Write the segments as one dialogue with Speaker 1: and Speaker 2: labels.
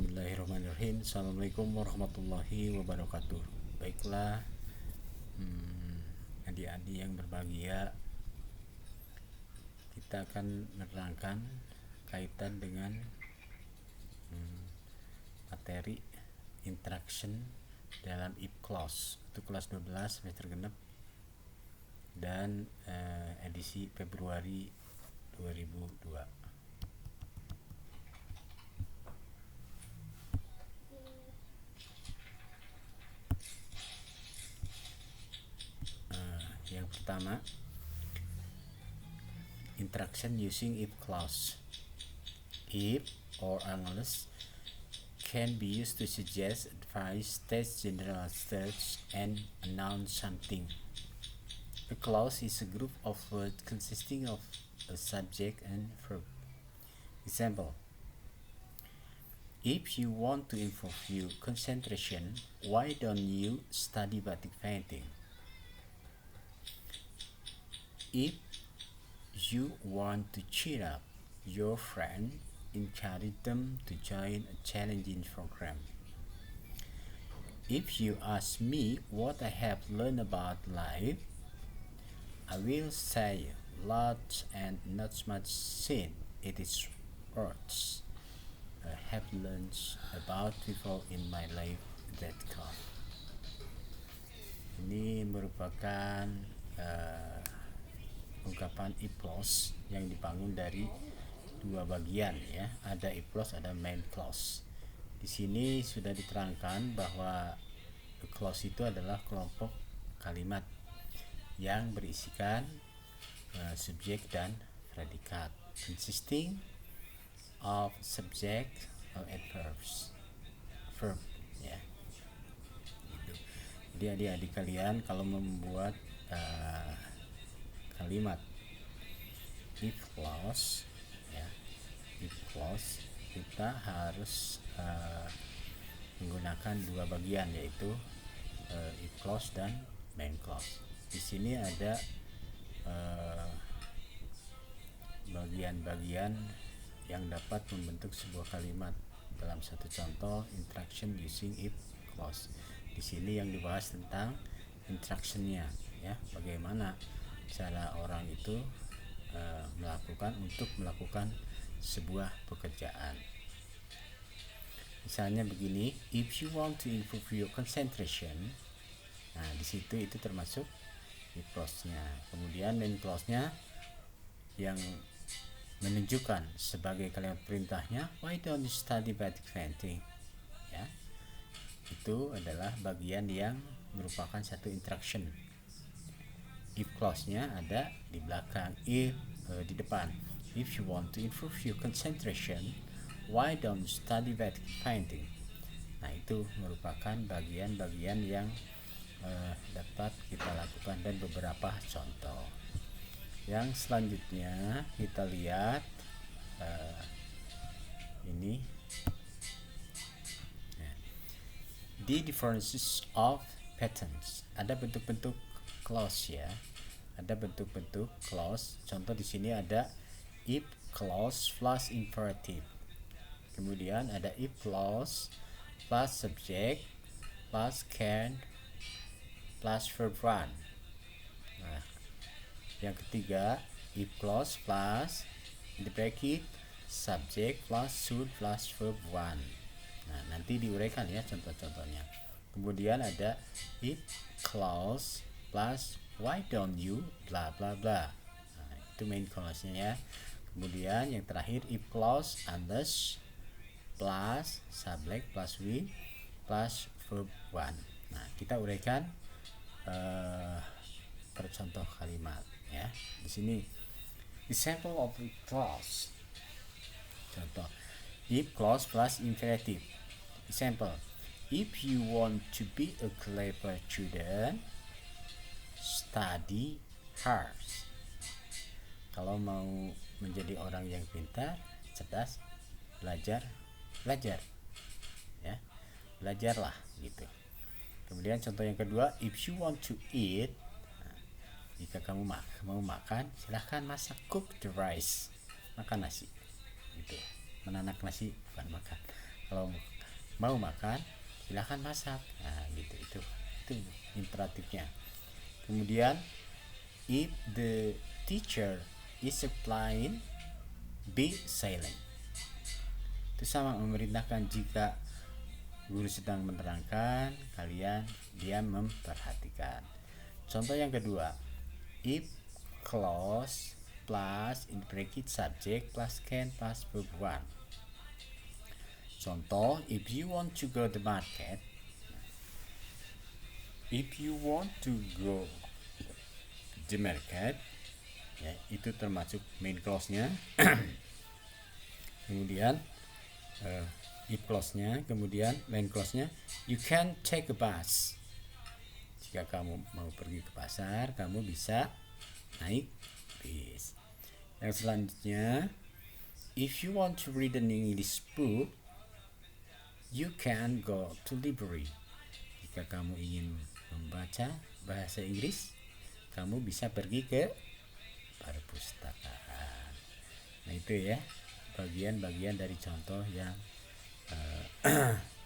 Speaker 1: Bismillahirrahmanirrahim. Assalamualaikum warahmatullahi wabarakatuh. Baiklah, adik-adik yang berbahagia, kita akan menerangkan kaitan dengan materi interaction dalam IP clause. Itu kelas 12 semester genep dan edisi Februari 2002. Yang pertama, interaction using if clause. If or unless can be used to suggest, advise, state general states, and announce something. A clause is a group of words consisting of a subject and verb. Example: if you want to improve your concentration, why don't you study batik painting? If you want to cheer up your friend, encourage them to join a challenging program. If you ask me what I have learned about life, I will say lots and not much since it is words I have learned about people in my life that count. Ini merupakan ungkapan if clause yang dibangun dari dua bagian ya. Ada if clause, ada main clause. Di sini sudah diterangkan bahwa clause itu adalah kelompok kalimat yang berisikan subjek dan predikat, consisting of subject and verbs, verb ya. Gitu. Jadi adik-adik kalian kalau membuat kalimat if clause ya, if clause kita harus menggunakan dua bagian, yaitu if clause dan main clause. Di sini ada bagian-bagian yang dapat membentuk sebuah kalimat. Dalam satu contoh interaction using if clause, di sini yang dibahas tentang interactionnya ya, bagaimana cara orang itu melakukan sebuah pekerjaan. Misalnya begini, if you want to improve your concentration. Nah, di situ itu termasuk if clause-nya. Kemudian main clause-nya yang menunjukkan sebagai kalimat perintahnya, why don't you study batik painting? Ya. Itu adalah bagian yang merupakan satu interaction. If clause-nya ada di belakang, if di depan. If you want to improve your concentration, why don't you study batik painting? Nah, itu merupakan bagian-bagian yang dapat kita lakukan dan beberapa contoh. Yang selanjutnya kita lihat ini the differences of patterns. Ada bentuk-bentuk clause ya. Ada bentuk-bentuk clause. Contoh di sini ada if clause plus imperative. Kemudian ada if clause plus subject plus can plus verb 1. Nah, yang ketiga if clause plus in the bracket subject plus should plus verb 1. Nah, nanti diuraikan ya contoh-contohnya. Kemudian ada if clause plus why don't you bla bla bla. Nah, itu main clause-nya ya. Kemudian yang terakhir if clause unless plus subject plus will plus verb 1. Nah, kita uraikan per contoh kalimat ya. Di sini example of if clause. Contoh if clause plus imperative. Example: if you want to be a clever student, study hard. Kalau mau menjadi orang yang pintar, cerdas, belajar ya, belajarlah gitu. Kemudian contoh yang kedua, if you want to eat, nah, jika kamu mau makan, silahkan masak, cook the rice, makan nasi gitu. Menanak nasi bukan makan. Kalau mau makan silahkan masak. Nah gitu, itu imperatifnya. Kemudian if the teacher is explaining, be silent. Itu sama memerintahkan, jika guru sedang menerangkan, kalian diam memperhatikan. Contoh yang kedua, if clause plus in bracket subject plus can plus verb 1. Contoh, if you want to go to the market, ya, itu termasuk main clause-nya. Kemudian if clause-nya, kemudian main clause-nya, you can take a bus. Jika kamu mau pergi ke pasar, kamu bisa naik bis. Yang selanjutnya, if you want to read an English book, you can go to library. Jika kamu ingin membaca bahasa Inggris, kamu bisa pergi ke perpustakaan. Nah itu ya, bagian-bagian dari contoh yang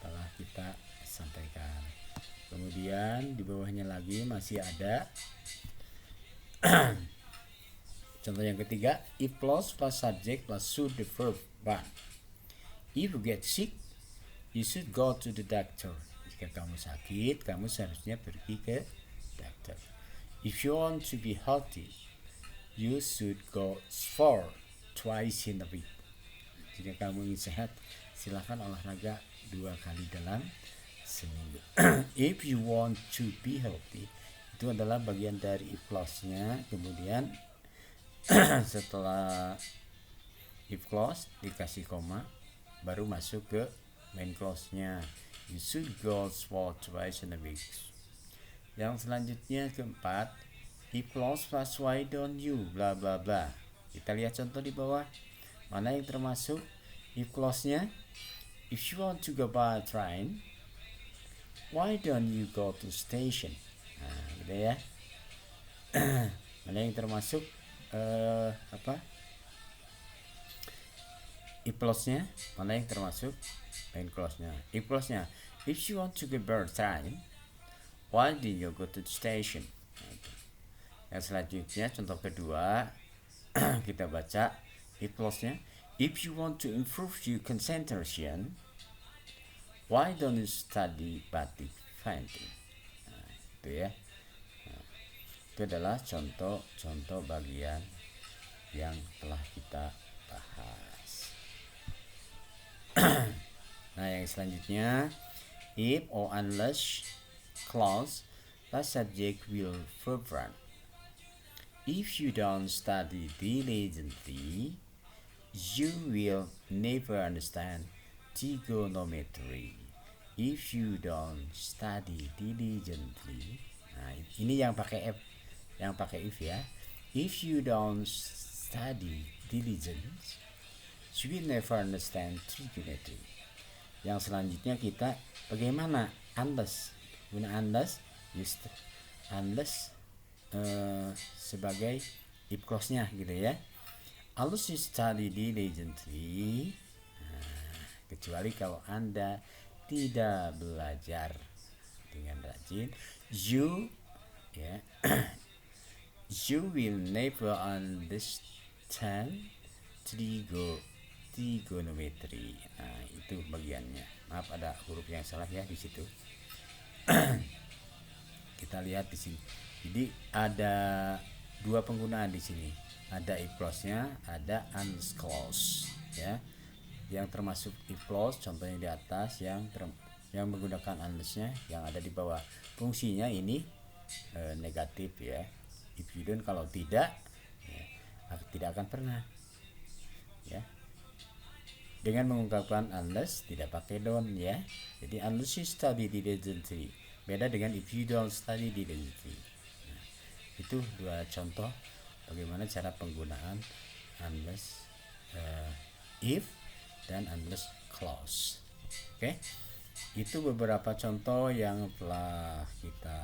Speaker 1: telah kita sampaikan. Kemudian di bawahnya lagi masih ada contoh yang ketiga, if clause plus subject plus should the verb 1. If you get sick, you should go to the doctor. Jika kamu sakit, kamu seharusnya pergi ke dokter. If you want to be healthy, you should go sport twice in a week. Jika kamu ingin sehat, silakan olahraga 2 kali dalam seminggu. If you want to be healthy, itu adalah bagian dari if clause-nya. Kemudian setelah if clause dikasih koma, baru masuk ke main clause-nya. You should go sport twice in a week. Yang selanjutnya keempat, if clause plus why don't you bla bla bla. Kita lihat contoh di bawah. Mana yang termasuk if clause-nya? If you want to go by train, why don't you go to station? Nah, gitu ya. Mana yang termasuk if clause-nya, mana yang termasuk main clause-nya. If clause-nya, if you want to go by train, why did you go to the station? Nah, itu. Yang selanjutnya contoh kedua, kita baca if clause-nya, if you want to improve your concentration, why don't you study batik painting? Nah, itu ya. Nah, itu adalah contoh-contoh bagian yang telah kita bahas. Nah, yang selanjutnya, if or unless clause plus subject will verb 1. If you don't study diligently, you will never understand trigonometry. If you don't study diligently, nah ini yang pakai if ya. If you don't study diligently, you will never understand trigonometry. Yang selanjutnya kita bagaimana unless, guna unless, unless sebagai if clause-nya gitu ya. Unless you study diligently, kecuali kalau Anda tidak belajar dengan rajin, you will never understand trigonometry. Nah, itu bagiannya. Maaf ada huruf yang salah ya di situ. Kita lihat di sini. Jadi ada 2 penggunaan di sini. Ada if clause-nya, ada unless clause ya. Yang termasuk if clause contohnya di atas, yang menggunakan unless-nya yang ada di bawah. Fungsinya ini negatif ya. If you don't, kalau tidak ya, tidak akan pernah ya. Dengan mengungkapkan unless tidak pakai don't ya. Jadi unless you study diligently, beda dengan if you don't study diligently. Nah, itu 2 contoh bagaimana cara penggunaan unless, if dan unless clause. Oke. Itu beberapa contoh yang telah kita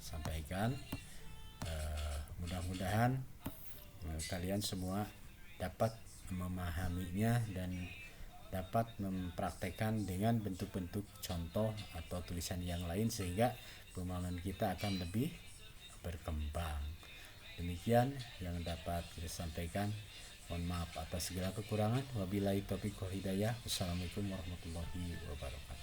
Speaker 1: sampaikan. Mudah-mudahan kalian semua dapat memahaminya dan dapat mempraktekkan dengan bentuk-bentuk contoh atau tulisan yang lain sehingga pemahaman kita akan lebih berkembang. Demikian yang dapat kita sampaikan. Mohon maaf atas segala kekurangan. Wabillahi taufiq wal hidayah. Wassalamualaikum warahmatullahi wabarakatuh.